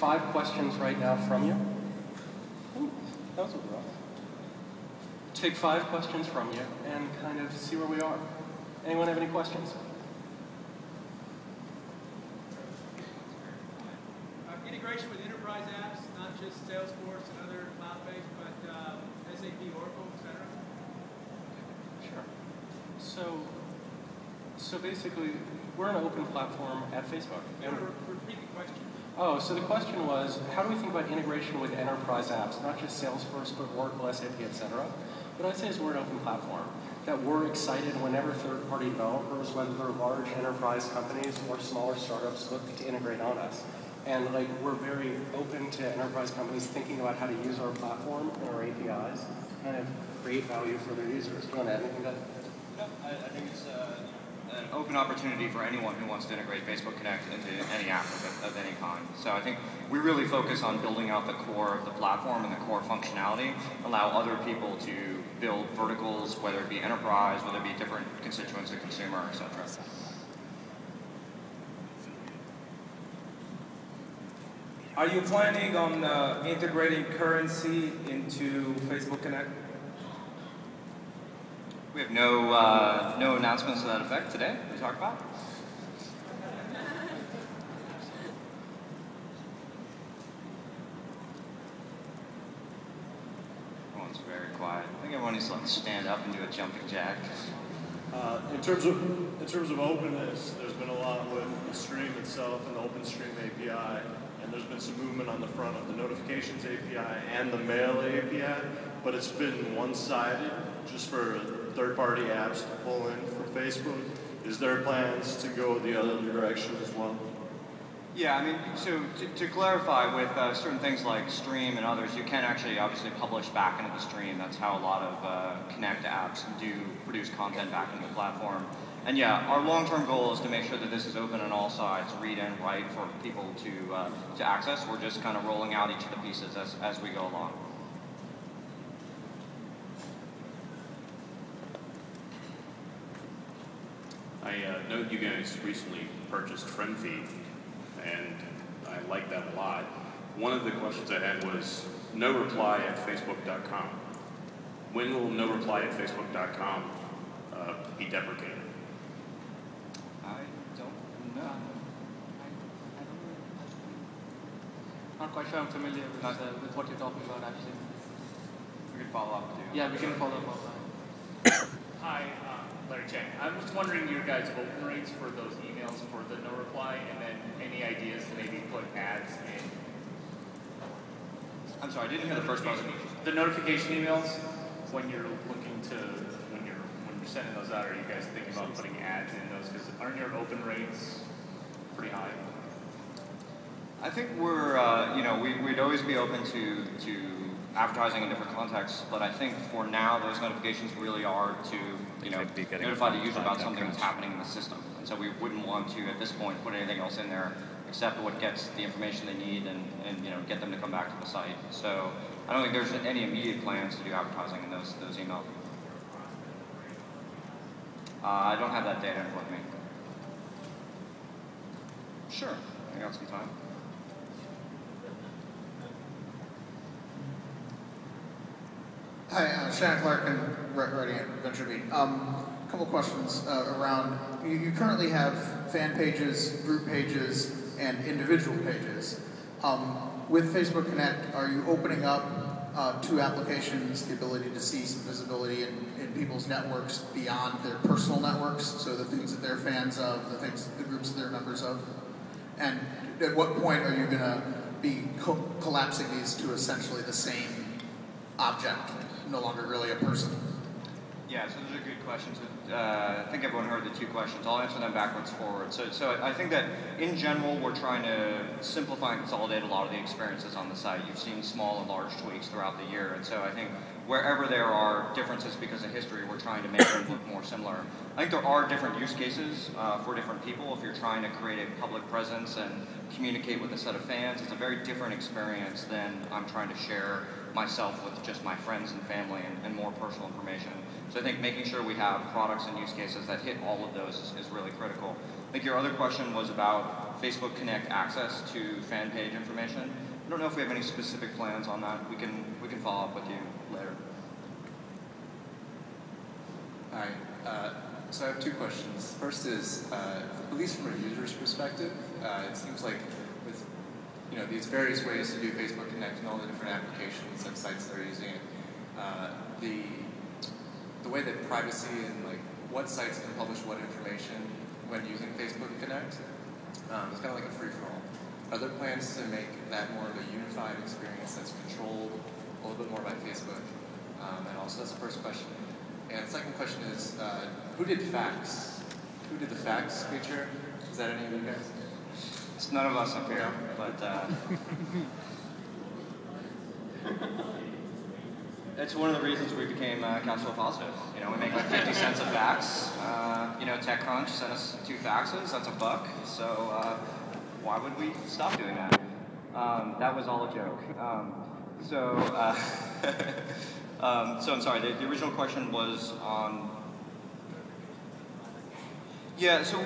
5 questions right now from you. Ooh, that was rough. Take 5 questions from you and kind of see where we are. Anyone have any questions? Integration with enterprise apps, not just Salesforce and other cloud-based, but SAP, Oracle, etc. Sure. So basically, we're an open platform at Facebook. Repeat the question. Oh, so the question was, how do we think about integration with enterprise apps, not just Salesforce, but Oracle, SAP, etc.? What I'd say is we're an open platform, that we're excited whenever third-party developers, whether they're large enterprise companies or smaller startups, look to integrate on us. And we're very open to enterprise companies thinking about how to use our platform and our APIs to kind of create value for their users. Do you want to add anything to that? No, I think it's an open opportunity for anyone who wants to integrate Facebook Connect into any app of any kind. So I think we really focus on building out the core of the platform and the core functionality, allow other people to build verticals, whether it be enterprise, whether it be different constituents of consumer, etc. Are you planning on integrating currency into Facebook Connect? We have no announcements to that effect today to talk about. Everyone's very quiet. I think everyone needs to stand up and do a jumping jack. In terms of openness, there's been a lot with the stream itself and the OpenStream API. And there's been some movement on the front of the notifications API and the mail API, but it's been one-sided just for third-party apps to pull in for Facebook. Is there plans to go the other direction as well? Yeah, I mean, so to clarify, with certain things like Stream and others, you can actually obviously publish back into the stream. That's how a lot of Connect apps do produce content back into the platform. And yeah, our long-term goal is to make sure that this is open on all sides, read and write, for people to access. We're just kind of rolling out each of the pieces as we go along. I know you guys recently purchased FriendFeed, and I like that a lot. One of the questions I had was no reply at Facebook.com. When will no reply at Facebook.com be deprecated? Not quite sure I'm familiar with what you're talking about, actually. We can follow up with you. Yeah, we can follow up on that. Hi, Larry Chang. I'm just wondering your guys' open rates for those emails for the no reply, and then any ideas to maybe put ads in. I'm sorry, I didn't hear the first part. The notification emails, when you're when you're sending those out, are you guys thinking about putting ads in those? Because aren't your open rates pretty high? I think we're, we'd always be open to advertising in different contexts, but I think for now those notifications really are to, notify the user about something that's happening in the system. And so we wouldn't want to, at this point, put anything else in there except what gets the information they need and get them to come back to the site. So I don't think there's any immediate plans to do advertising in those emails. I don't have that data in front of me. Sure, I got some time. Hi, Shannon Clark, writing at VentureBeat. A couple questions around, you currently have fan pages, group pages, and individual pages. With Facebook Connect, are you opening up to applications the ability to see some visibility in people's networks beyond their personal networks, so the things that they're fans of, the groups that they're members of? And at what point are you going to be collapsing these to essentially the same object, no longer really a person? Yeah, so those are good questions. I think everyone heard the two questions. I'll answer them backwards forward. So I think that in general, we're trying to simplify and consolidate a lot of the experiences on the site. You've seen small and large tweaks throughout the year. And so I think wherever there are differences because of history, we're trying to make them look more similar. I think there are different use cases for different people. If you're trying to create a public presence and communicate with a set of fans, it's a very different experience than I'm trying to share myself with just my friends and family and more personal information. So I think making sure we have products and use cases that hit all of those is really critical. I think your other question was about Facebook Connect access to fan page information. I don't know if we have any specific plans on that. We can follow up with you later. Hi. So I have two questions. First is, at least from a user's perspective, it seems like with these various ways to do Facebook Connect and all the different applications and sites that are using it, the way that privacy and like what sites can publish what information when using Facebook Connect is kind of like a free-for-all. Are there plans to make that more of a unified experience that's controlled a little bit more by Facebook? And also, that's the first question. And the second question is, who did fax? Who did the fax feature? Is that any of you guys? It's none of us up here, but it's one of the reasons we became cash flow positive. We make like 50 cents a fax. TechCrunch sent us 2 faxes. That's $1. So why would we stop doing that? That was all a joke. So I'm sorry. The original question was on. Yeah, so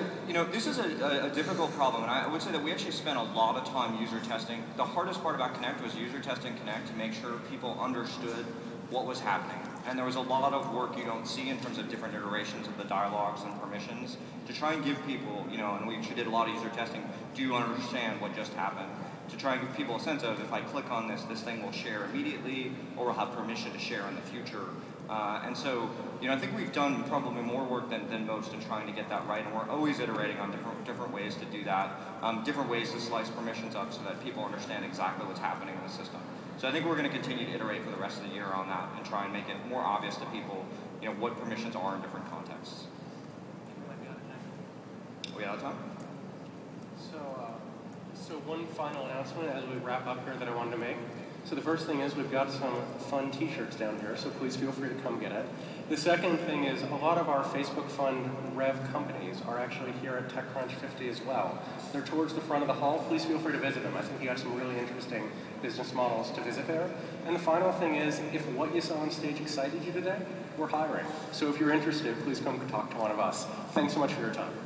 this is a difficult problem, and I would say that we actually spent a lot of time user testing. The hardest part about Connect was user testing Connect to make sure people understood what was happening. And there was a lot of work you don't see in terms of different iterations of the dialogues and permissions to try and give people, and we actually did a lot of user testing, do you understand what just happened? To try and give people a sense of, if I click on this, this thing will share immediately, or will have permission to share in the future. And so, I think we've done probably more work than most in trying to get that right, and we're always iterating on different ways to do that, different ways to slice permissions up so that people understand exactly what's happening in the system. So I think we're going to continue to iterate for the rest of the year on that and try and make it more obvious to people, what permissions are in different contexts. Are we out of time? So one final announcement as we wrap up here that I wanted to make. So the first thing is we've got some fun t-shirts down here, so please feel free to come get it. The second thing is a lot of our Facebook Fund Rev companies are actually here at TechCrunch50 as well. They're towards the front of the hall. Please feel free to visit them. I think you have some really interesting business models to visit there. And the final thing is, if what you saw on stage excited you today, we're hiring. So if you're interested, please come talk to one of us. Thanks so much for your time.